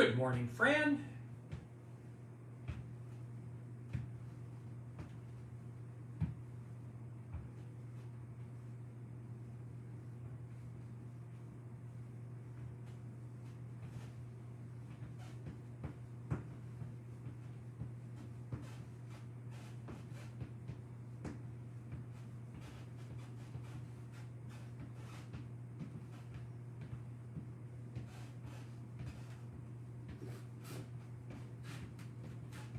Good morning, Fran.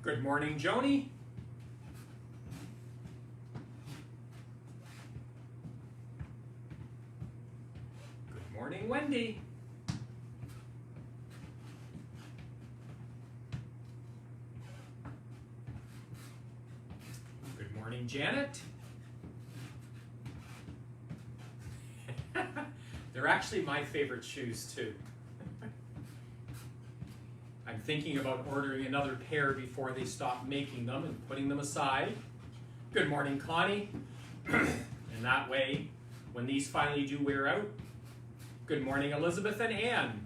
Good morning, Joni. Good morning, Wendy. Good morning, Janet. They're actually my favorite shoes, too. I'm thinking about ordering another pair before they stop making them and putting them aside. Good morning, Connie. And that way, when these finally do wear out, good morning, Elizabeth and Anne.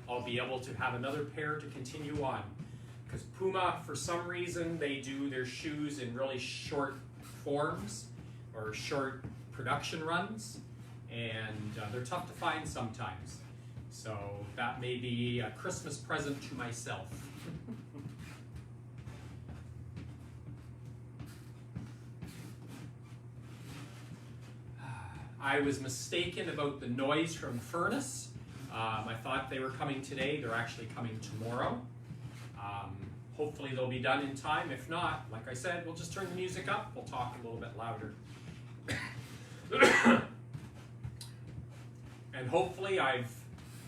I'll be able to have another pair to continue on. Because Puma, for some reason, they do their shoes in really short forms or short production runs, and they're tough to find sometimes. So that may be a Christmas present to myself. I was mistaken about the noise from the furnace. I thought they were coming today. They're actually coming tomorrow. Hopefully they'll be done in time. If not, like I said, we'll just turn the music up. We'll talk a little bit louder. And hopefully I've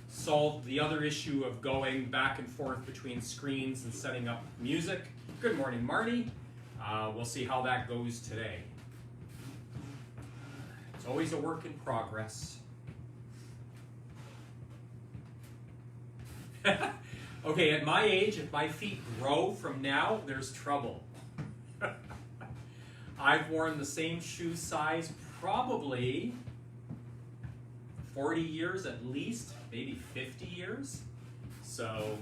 solved the other issue of going back and forth between screens and setting up music. Good morning, Marty. We'll see how that goes today. It's always a work in progress. Okay, at my age, if my feet grow from now, there's trouble. I've worn the same shoe size probably 40 years at least, maybe 50 years. So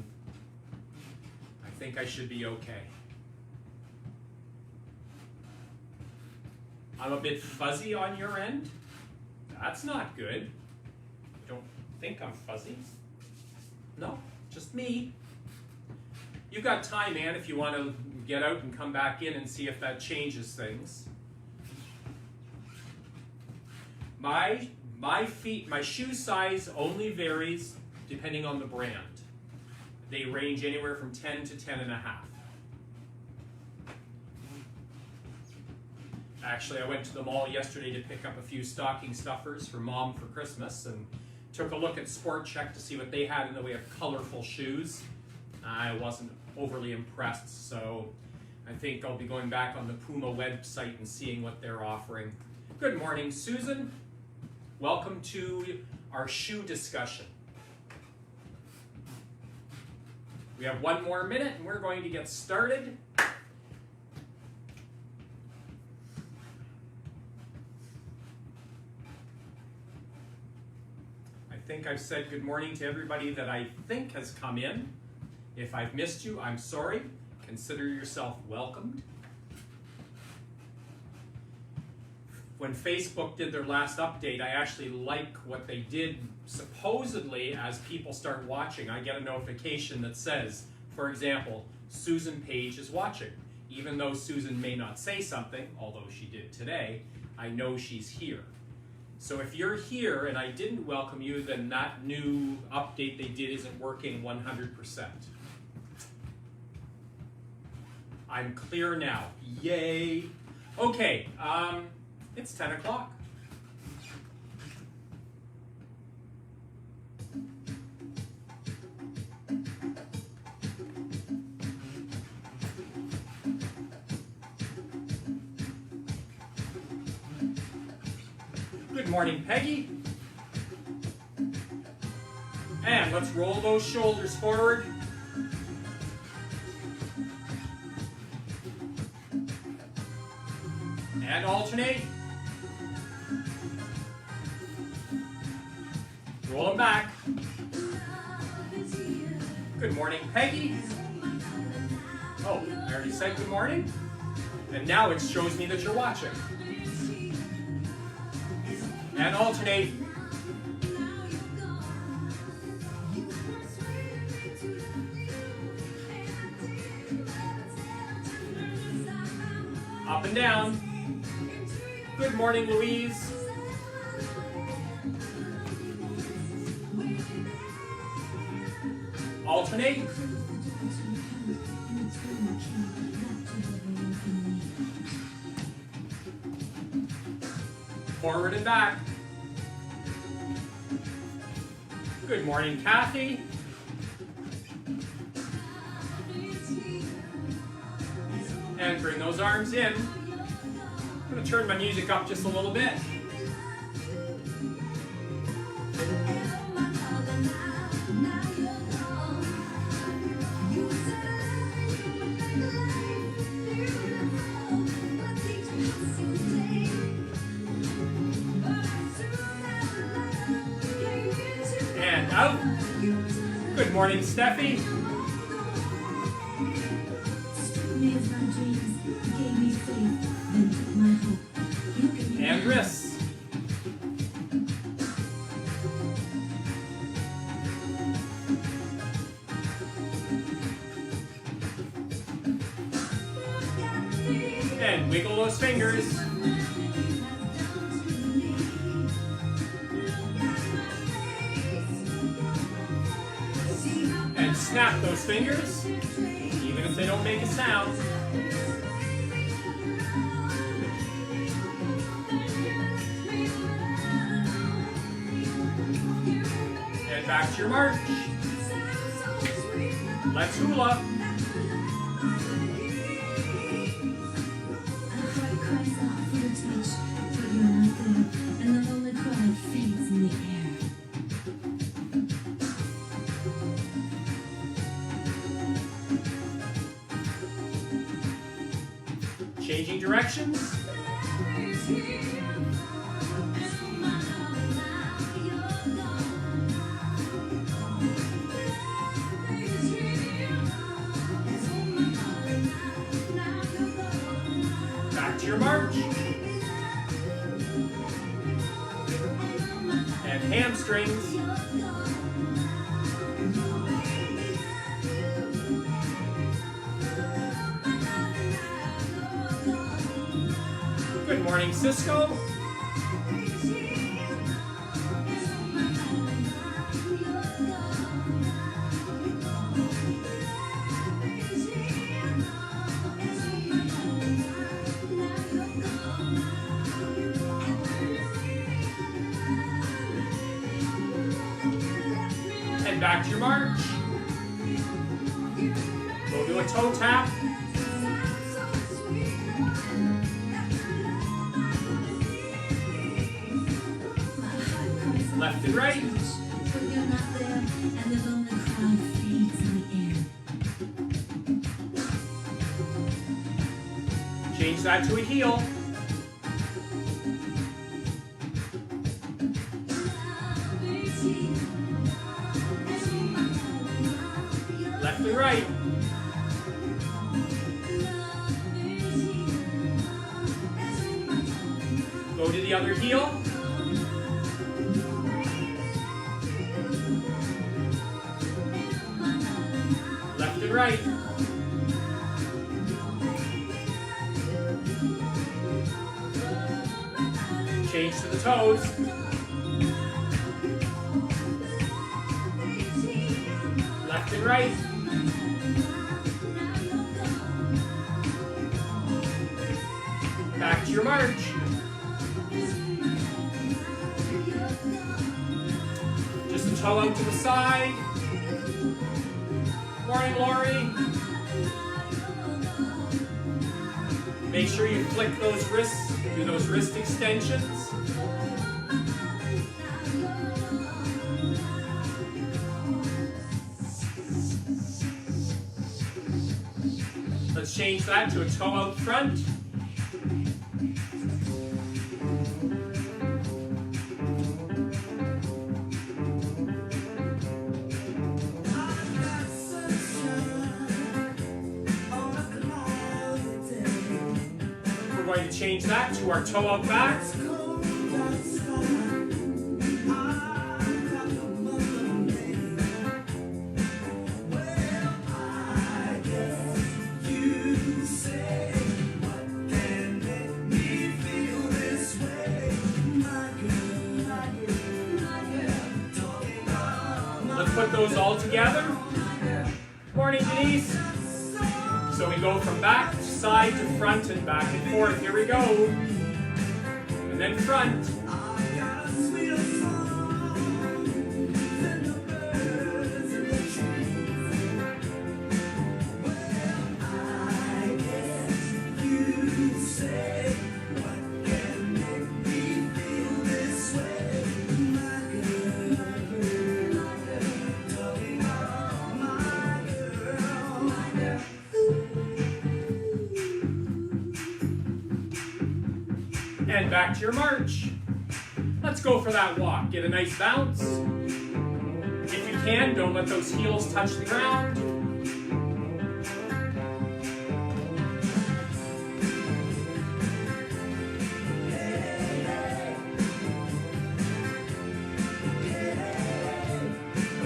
I think I should be okay. I'm a bit fuzzy on your end. That's not good. I don't think I'm fuzzy. No, just me. You've got time, Ann, if you want to get out and come back in and see if that changes things. My shoe size only varies depending on the brand. They range anywhere from 10 to 10 and a half. Actually, I went to the mall yesterday to pick up a few stocking stuffers for Mom for Christmas and took a look at Sport Check to see what they had in the way of colorful shoes. I wasn't overly impressed, so I think I'll be going back on the Puma website and seeing what they're offering. Good morning, Susan. Welcome to our shoe discussion. We have one more minute and we're going to get started. I think I've said good morning to everybody that I think has come in. If I've missed you, I'm sorry. Consider yourself welcomed. When Facebook did their last update, I actually like what they did. Supposedly, as people start watching, I get a notification that says, for example, Susan Page is watching. Even though Susan may not say something, although she did today, I know she's here. So if you're here and I didn't welcome you, then that new update they did isn't working 100%. I'm clear now. Yay. Okay, it's 10 o'clock. Good morning, Peggy. And let's roll those shoulders forward. And alternate. Roll them back. Good morning, Peggy. Oh, I already said good morning? And now it shows me that you're watching. And alternate. Up and down. Good morning, Louise. Alternate. Forward and back. Good morning, Kathy. And bring those arms in. I'm going to turn my music up just a little bit. And out. Good morning, Steffi. And wrists. And wiggle those fingers. And snap those fingers, even if they don't make a sound. And back to your march. Let's hula. Changing directions. Back to your march. And hamstrings. Good morning, Cisco. And back to your march. Go to a toe tap. Left and right. Change that to a heel. Left and right. Go to the other heel. Left and right. Change to the toes. Left and right. Back to your march. Just a toe out to the side. Morning, Lori. Make sure you flick those wrists, do those wrist extensions. Let's change that to a toe out front. going to change that to our toe out back. Let's put those all together. Morning, Denise. So we go from back, side to front, and back and forth. Here we go. And then front. And back to your march. Let's go for that walk. Get a nice bounce. If you can, don't let those heels touch the ground.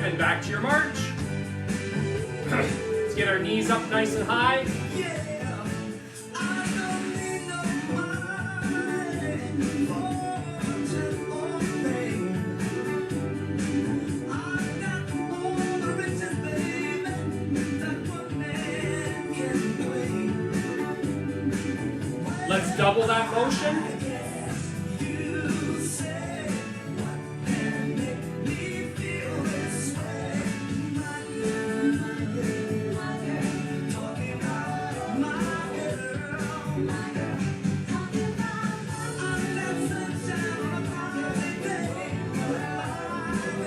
And back to your march. Let's get our knees up nice and high. Let's double that motion.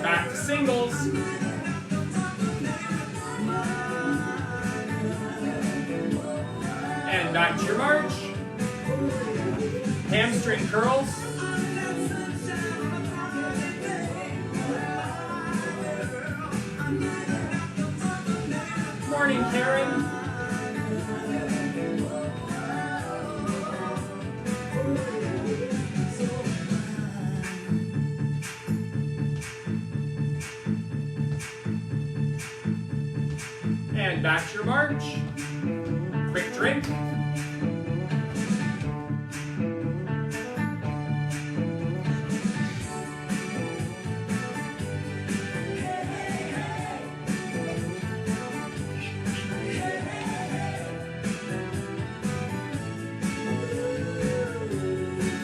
Back to singles. And back to your march. Hamstring curls. Morning, Karen. And back to your march. Quick drink.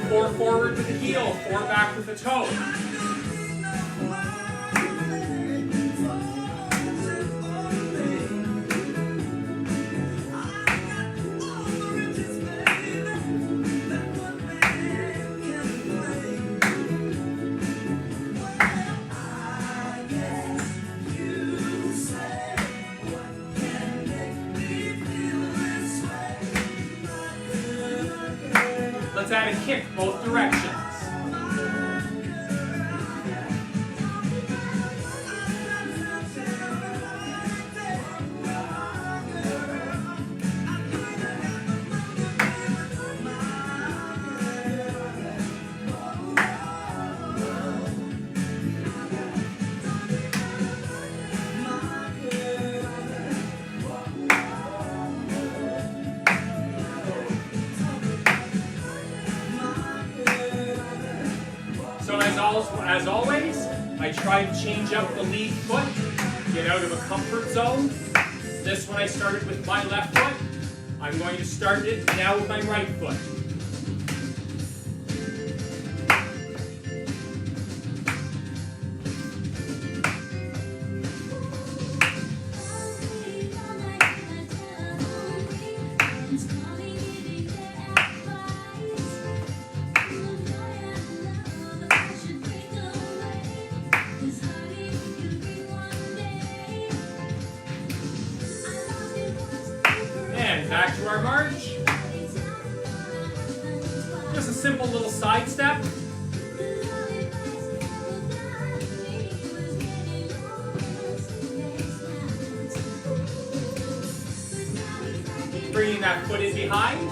Four forward with the heel, four back with the toe. Let's add a kick both directions. So as always, I try to change up the lead foot, get out of a comfort zone. This one I started with my left foot. I'm going to start it now with my right foot. And back to our march. Just a simple little side step. Bringing that foot in behind.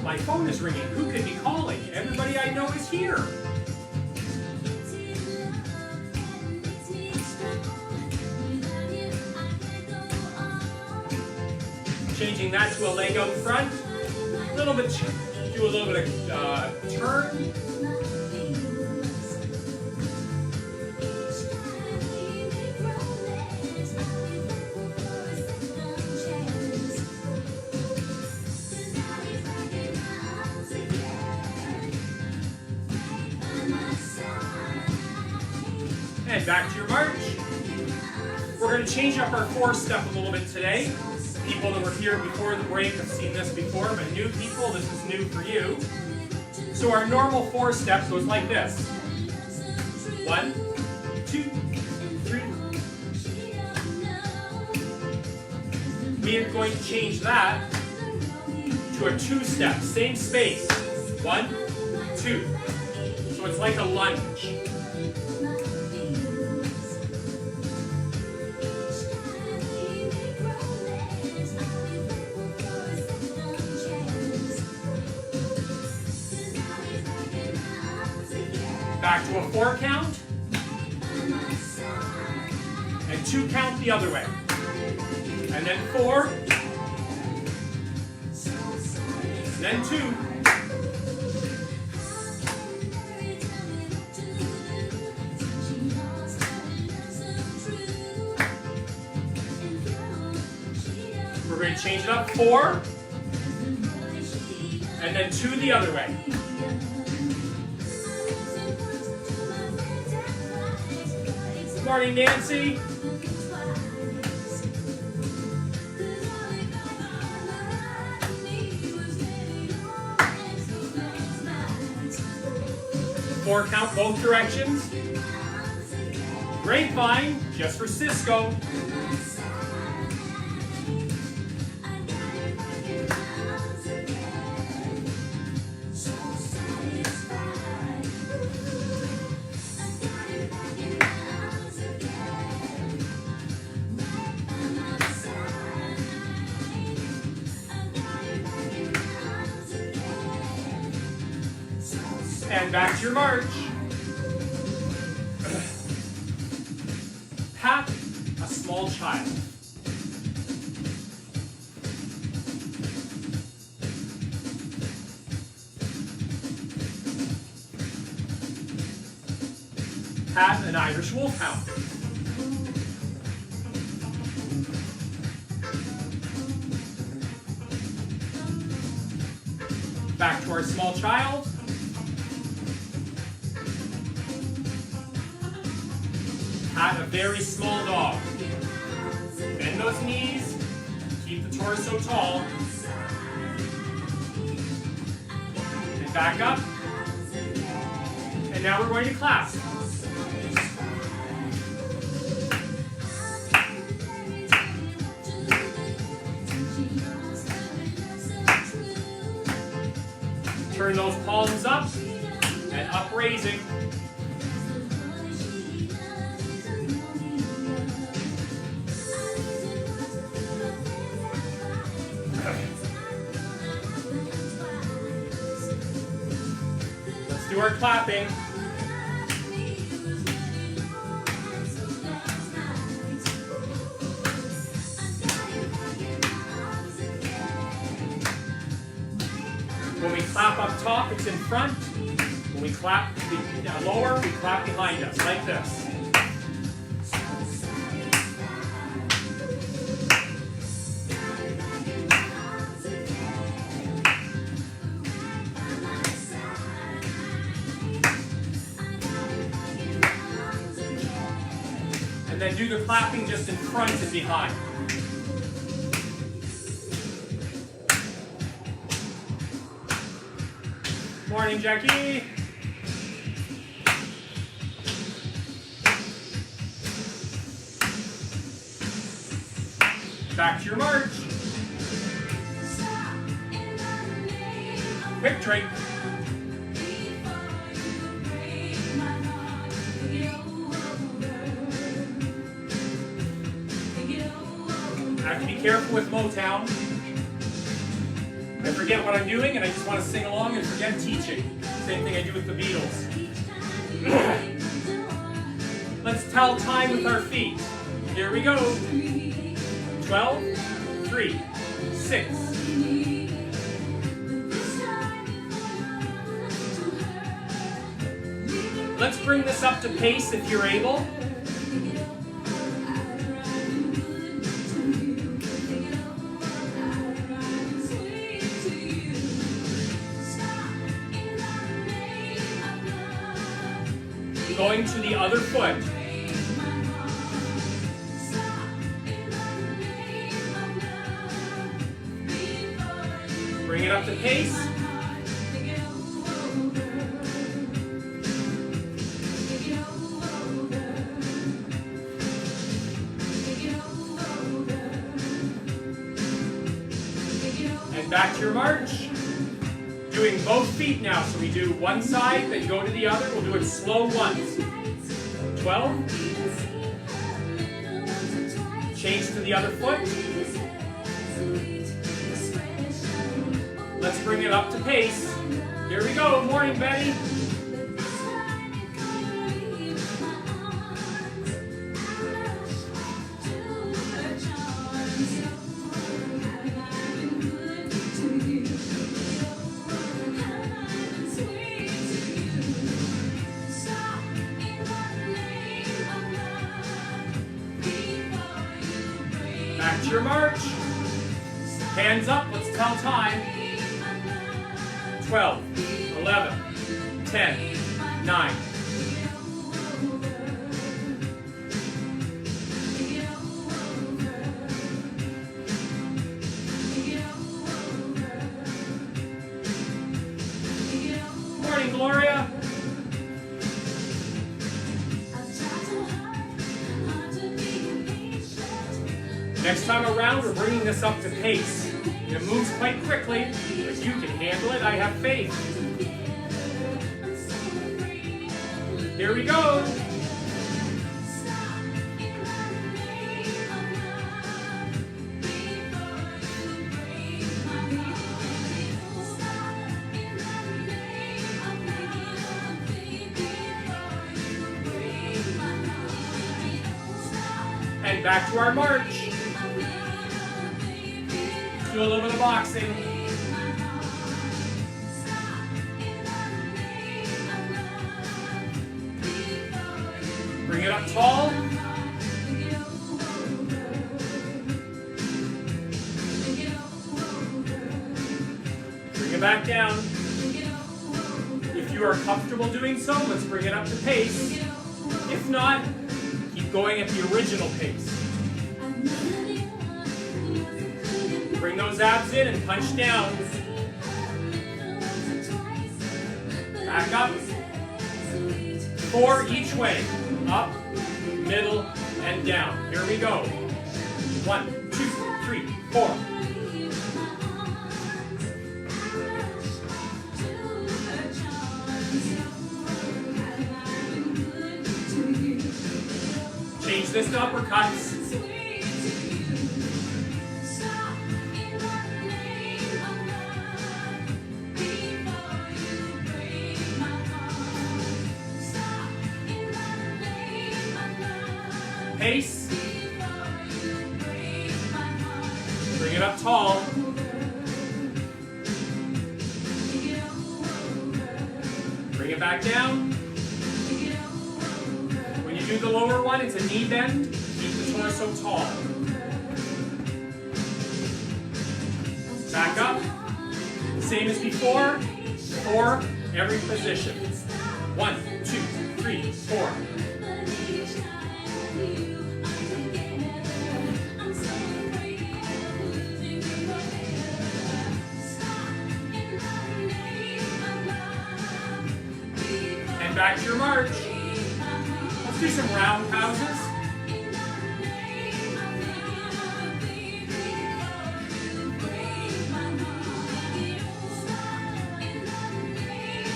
My phone is ringing. Who could be calling? Everybody I know is here. Changing that to a leg out front. A little bit, do a little bit of turn. And back to your march. We're going to change up our four-step a little bit today. People that were here before the break have seen this before, but new people, this is new for you. So our normal four-step goes like this. 1, 2, 3. We are going to change that to a two-step, same space. 1, 2. So it's like a lunge. Back to a 4 count, and 2 count the other way, and then 4, then 2, we're going to change it up, 4, and then 2 the other way. Morning, Nancy. Four count both directions. Grapevine, just for Cisco. And back to your march. Pat a small child. Pat an Irish wolfhound. Back to our small child. Pat a very small dog. Bend those knees, keep the torso tall. And back up. And now we're going to clap. Turn those palms up and up raising. Let's do our clapping. When we clap up top, it's in front. When we clap lower, we clap behind us, like this. And then do the clapping just in front and behind. Morning, Jackie. Back to your march. Quick drink. Have to be careful with Motown. I forget what I'm doing and I just want to sing along and forget teaching. Same thing I do with the Beatles. Let's tell time with our feet. Here we go. 12, 3, 6. Let's bring this up to pace if you're able. Going to the other foot. Bring it up to pace. And back to your march. Doing both feet now. So we do one side, then go to the other. We'll do it slow once. 12. Change to the other foot. Let's bring it up to pace. Here we go. Morning, Betty. Back to your march. Hands up, let's tell time. 12, 11, 10, 9. Morning, Gloria. Next time around, we're bringing this up to pace. It moves quite quickly, but you can handle it. I have faith. Here we go. And back to our march. Do a little bit of boxing. Bring it up tall. Bring it back down. If you are comfortable doing so, let's bring it up to pace. If not, keep going at the original pace. Bring those abs in and punch down. Back up. 4 each way. Up, middle, and down. Here we go. 1, 2, 3, 4. Change this to uppercuts. Pace. Bring it up tall. Bring it back down. When you do the lower one, it's a knee bend. Keep the torso tall. Back up. Same as before. 4 every position. 1, 2, 3, 4. Back to your march. Let's do some round pauses.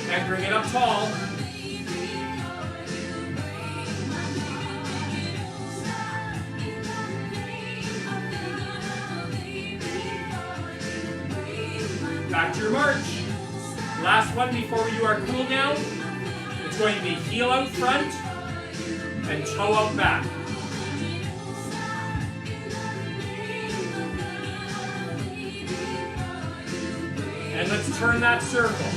And bring it up tall. Back to your march. Last one before we do our cool down. It's going to be heel out front and toe out back. And let's turn that circle.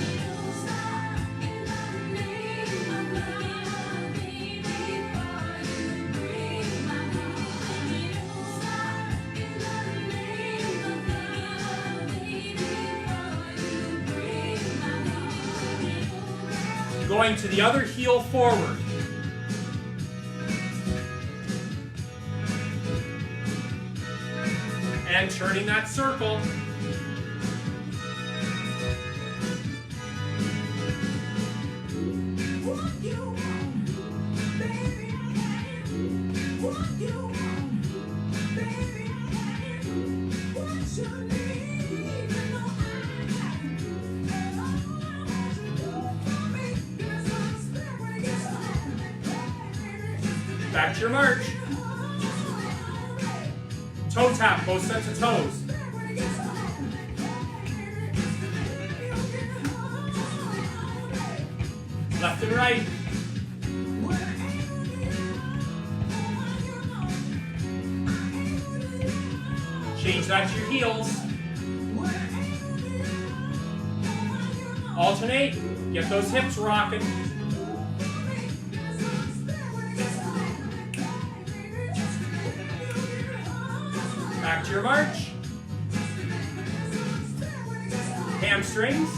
Going to the other heel forward. And turning that circle. Back to your march. Toe tap, both sets of toes. Left and right. Change that to your heels. Alternate. Get those hips rocking. Back to your march. Hamstrings.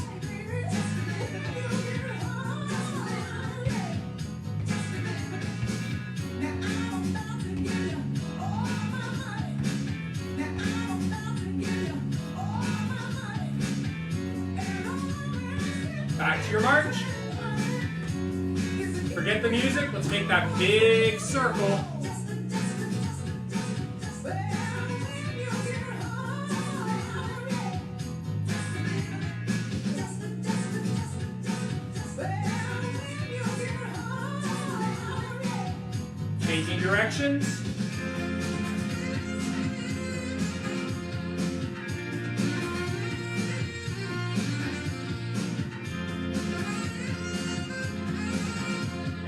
Back to your march. Forget the music. Let's make that big circle. Changing directions.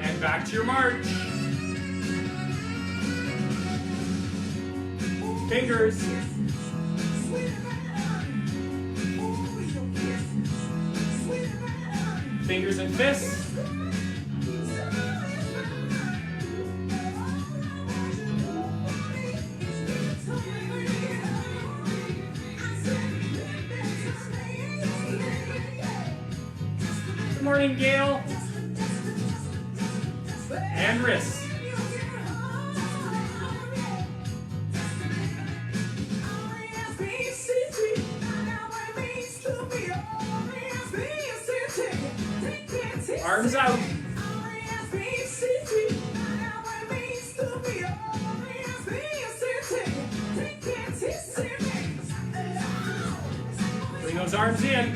And back to your march. Fingers. Fingers and fists. Good morning, Gail. And wrists. Arms out. Bring those arms in.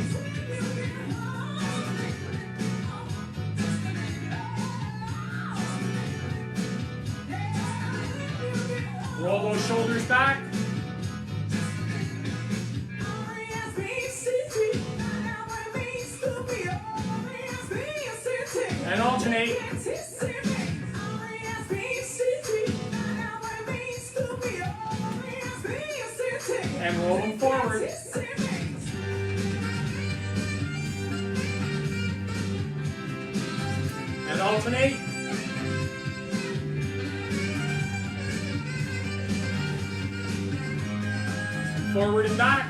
Roll those shoulders back. And alternate. And roll them forward. And alternate. Forward and back.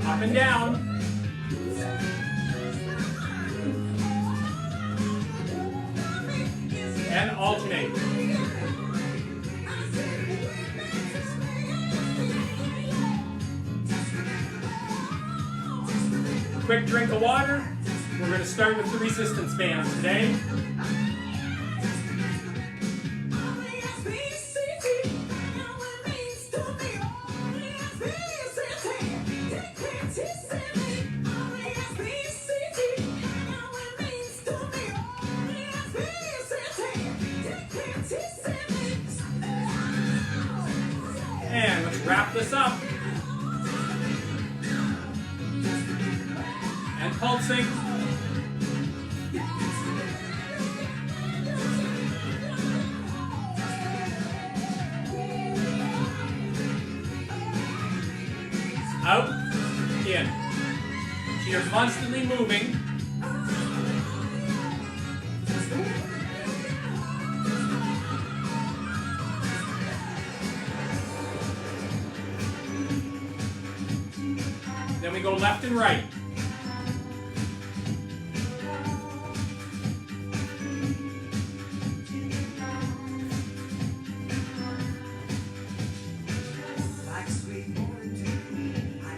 Up and down. And alternate. Quick drink of water. We're going to start with the resistance bands today. this up. And pulsing. Out, in. So you're constantly moving. Then we go left and right.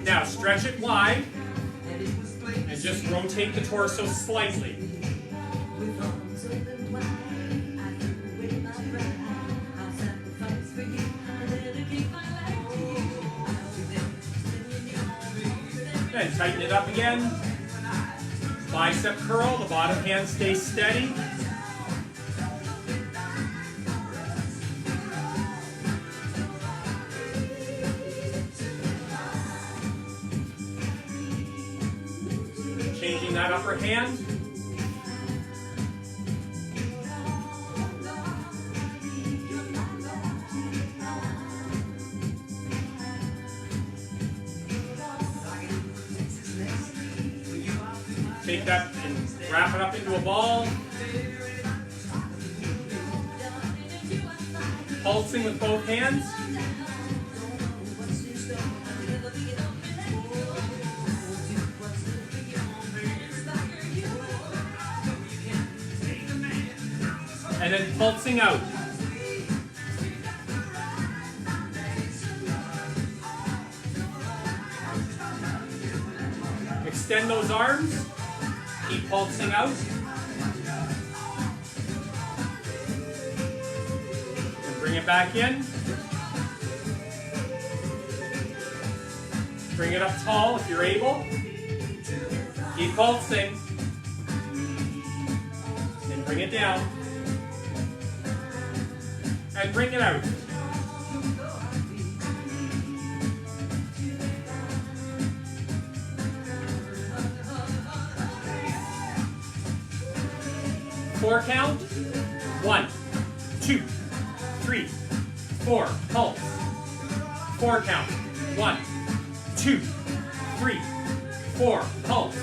Now stretch it wide and just rotate the torso slightly. Then tighten it up again. Bicep curl, the bottom hand stays steady. Changing that upper hand. Take that and wrap it up into a ball. Pulsing with both hands. And then pulsing out. Extend those arms. Keep pulsing out. And bring it back in. Bring it up tall if you're able. Keep pulsing. And bring it down. And bring it out. Four count. 1, 2, 3, 4. Pulse. 4 count. 1, 2, 3, 4. Pulse.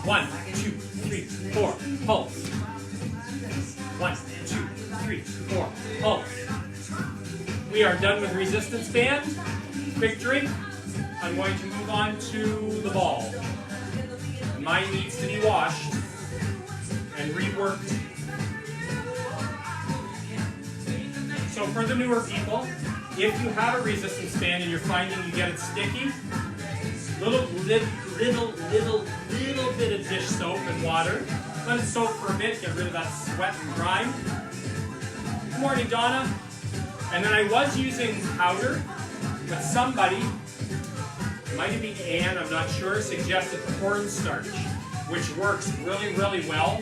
1, 2, 3, 4. Pulse. 1, 2, 3, 4. Pulse. We are done with resistance band. Quick drink. I'm going to move on to the ball. Mine needs to be washed and reworked. So for the newer people, if you have a resistance band and you're finding you get it sticky, little bit of dish soap and water. Let it soak for a bit, get rid of that sweat and grime. Good morning, Donna. And then I was using powder, but somebody, might have been Anne, I'm not sure, suggested cornstarch, which works really, really well.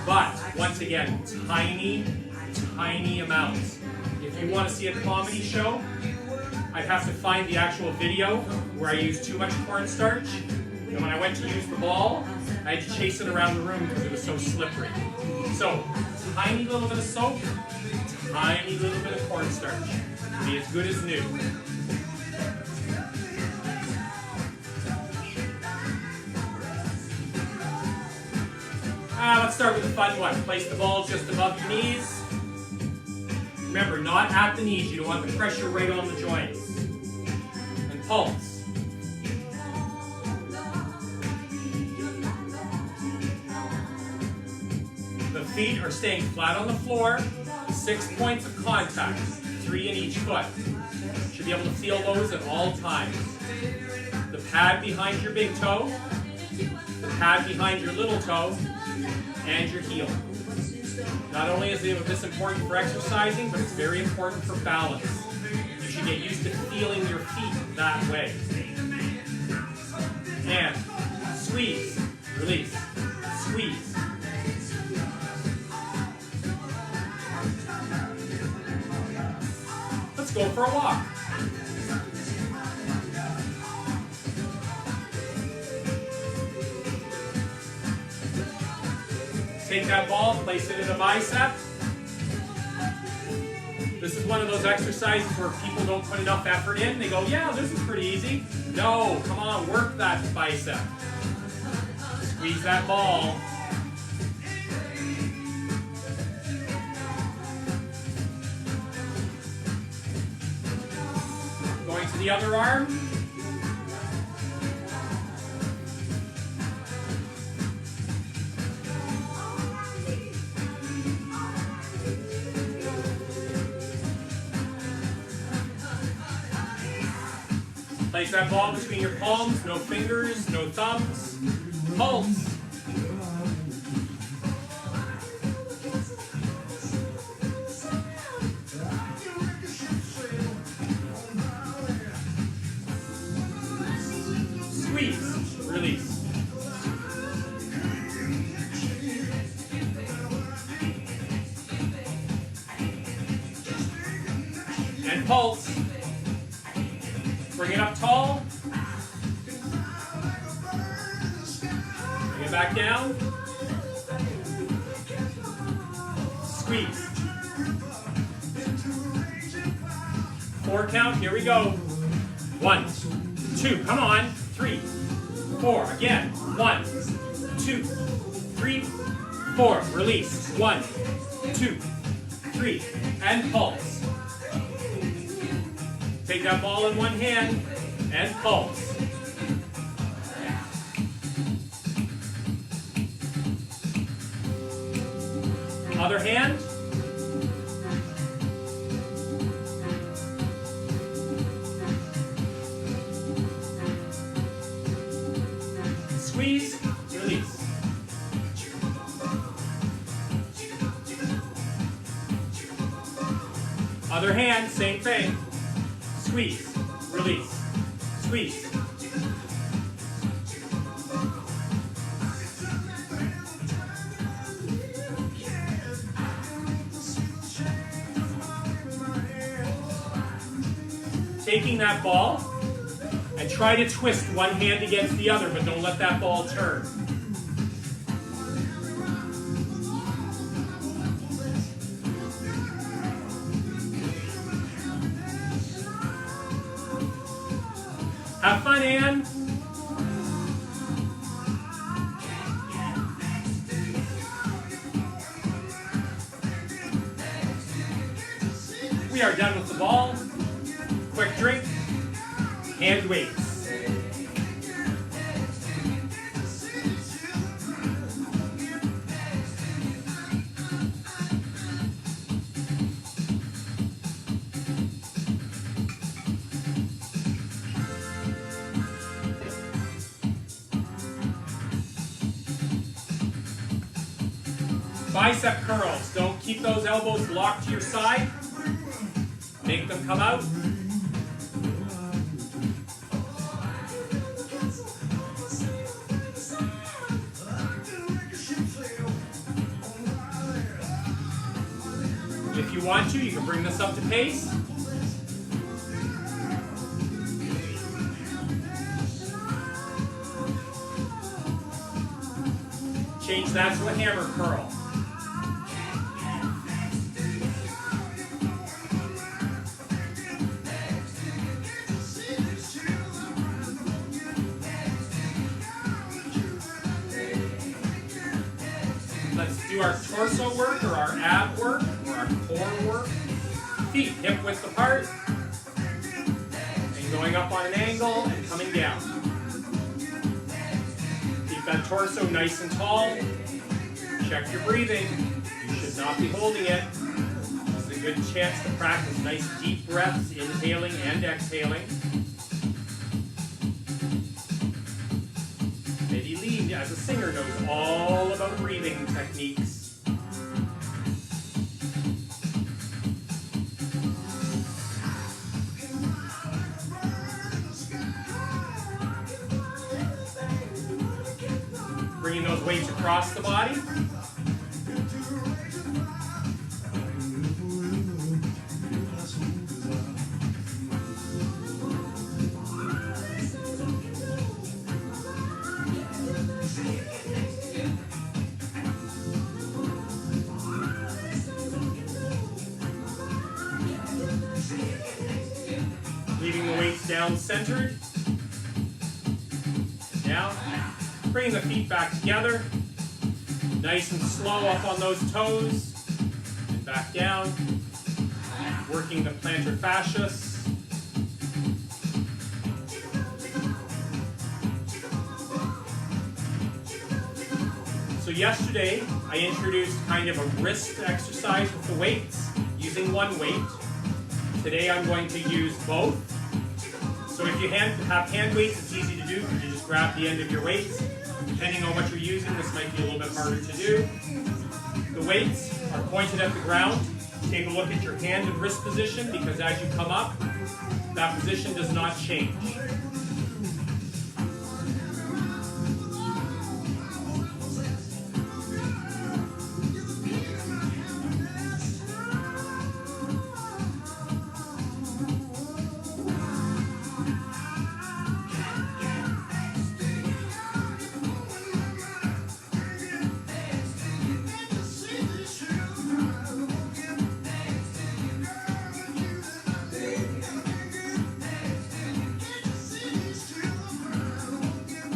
But once again, tiny amounts. If you want to see a comedy show, I'd have to find the actual video where I used too much cornstarch. And when I went to use the ball, I had to chase it around the room because it was so slippery. So, tiny little bit of soap, tiny little bit of cornstarch. Be as good as new. Let's start with the fun one. Place the ball just above your knees. Remember, not at the knees. You don't want the pressure right on the joints. And pulse. The feet are staying flat on the floor. 6 points of contact, 3 in each foot. Should be able to feel those at all times. The pad behind your big toe, the pad behind your little toe, and your heel. Not only is this important for exercising, but it's very important for balance. You should get used to feeling your feet that way. And squeeze, release, squeeze. Let's go for a walk. Take that ball, place it in a bicep. This is one of those exercises where people don't put enough effort in. They go, yeah, this is pretty easy. No, come on, work that bicep. Squeeze that ball. Going to the other arm. Place that ball between your palms, no fingers, no thumbs. Pulse. Squeeze, release. And pulse. Bring it up tall. Bring it back down. Squeeze. 4 count, here we go. 1, 2, come on. 3, 4, again. 1, 2, 3, 4. Release. 1, 2, 3, and pulse. Take that ball in one hand and pulse. Other hand. Squeeze, release. Other hand, same thing. Squeeze, release, squeeze. Taking that ball and try to twist one hand against the other, but don't let that ball turn. Have fun, Anne. We are done with the ball. Quick drink. Hand weights. Bicep curls. Don't keep those elbows locked to your side. Make them come out. If you want to, you can bring this up to pace. Change that to a hammer curl. Let's do our torso work or our ab work or our core work. Feet hip width apart and going up on an angle and coming down. Keep that torso nice and tall. Check your breathing. You should not be holding it. This is a good chance to practice nice deep breaths, inhaling and exhaling. Maybe Lee, as a singer, knows all about breathing techniques. Bringing those weights across the body. down centered. Down. Bring the feet back together. Nice and slow up on those toes. And back down. Working the plantar fascias. So yesterday, I introduced kind of a wrist exercise with the weights, using one weight. Today I'm going to use both. So if you have hand weights, it's easy to do because you just grab the end of your weights. Depending on what you're using, this might be a little bit harder to do. The weights are pointed at the ground. Take a look at your hand and wrist position because as you come up, that position does not change.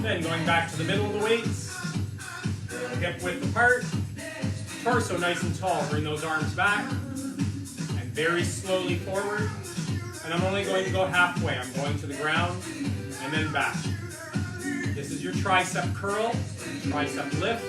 Then going back to the middle of the weights, hip width apart, torso nice and tall. Bring those arms back and very slowly forward. And I'm only going to go halfway. I'm going to the ground and then back. This is your tricep curl, tricep lift.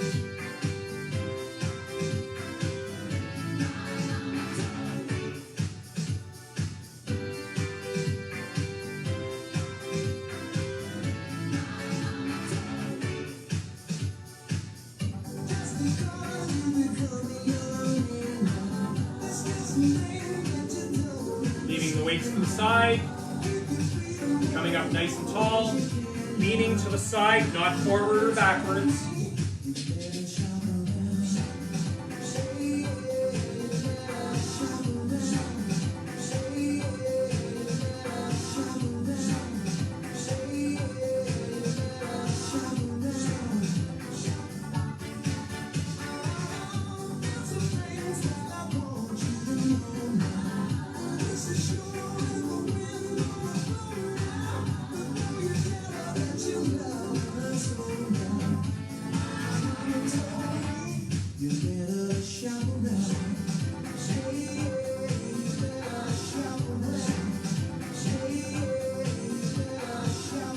Leaving the weights to the side, coming up nice and tall, leaning to the side, not forward or backwards.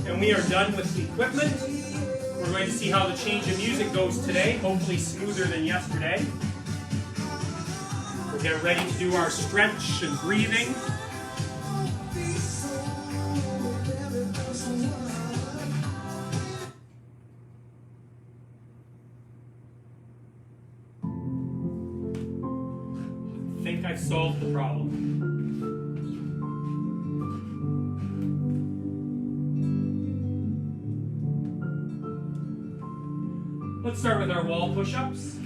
And we are done with the equipment. We're going to see how the change of music goes today, hopefully smoother than yesterday. We'll get ready to do our stretch and breathing. I think I've solved the problem. Let's start with our wall push-ups.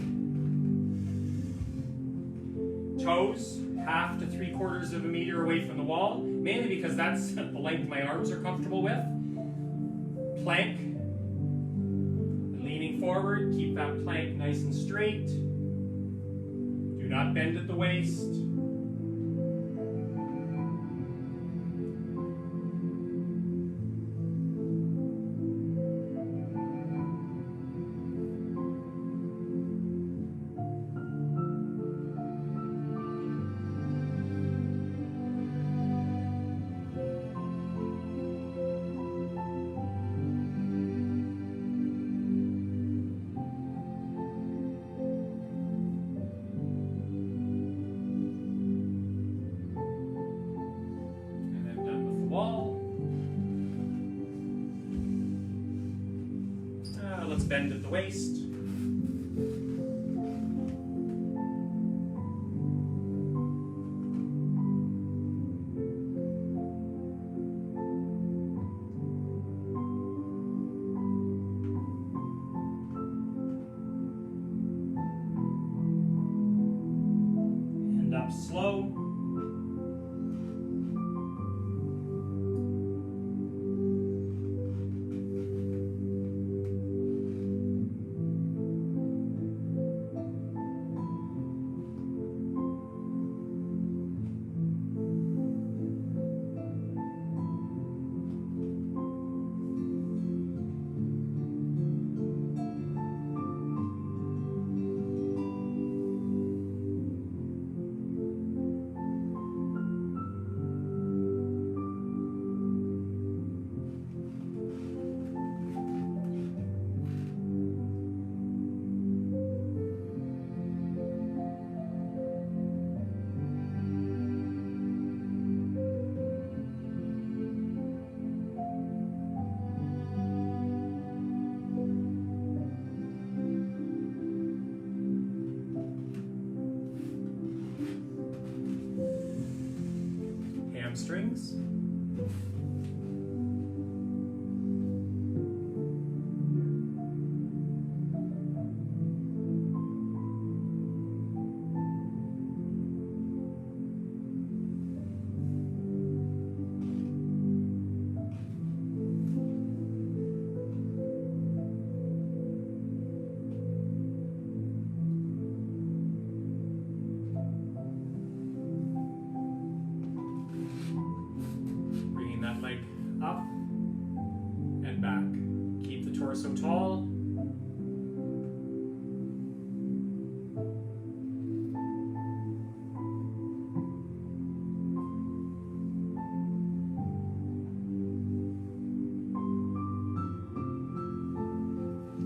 Toes, 1/2 to 3/4 of a meter away from the wall, mainly because that's the length my arms are comfortable with. Plank, leaning forward, keep that plank nice and straight. Do not bend at the waist. Let's bend at the waist. And up slow. hamstrings. Up and back. Keep the torso tall.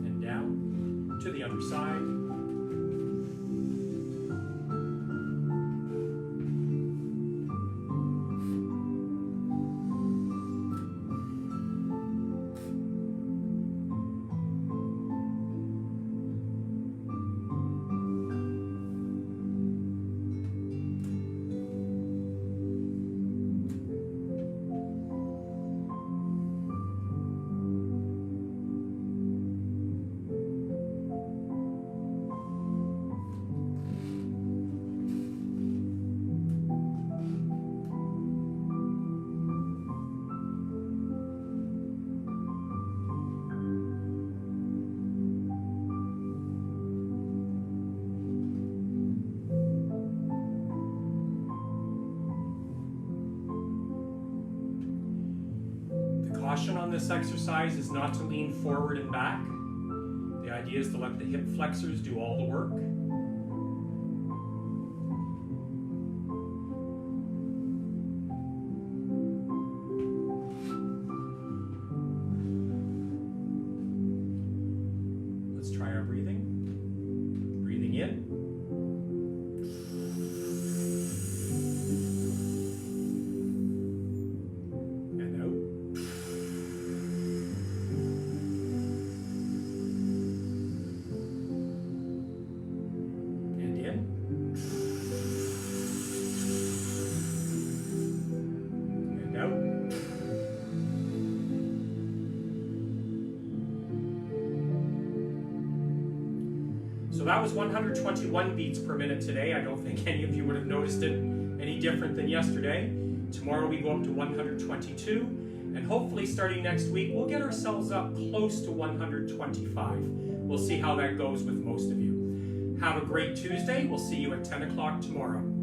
And down to the other side. Caution on this exercise is not to lean forward and back. The idea is to let the hip flexors do all the work. Let's try our breathing. Breathing in. So that was 121 beats per minute today. I don't think any of you would have noticed it any different than yesterday. Tomorrow we go up to 122, and hopefully starting next week we'll get ourselves up close to 125. We'll see how that goes with most of you. Have a great Tuesday. We'll see you at 10 o'clock tomorrow.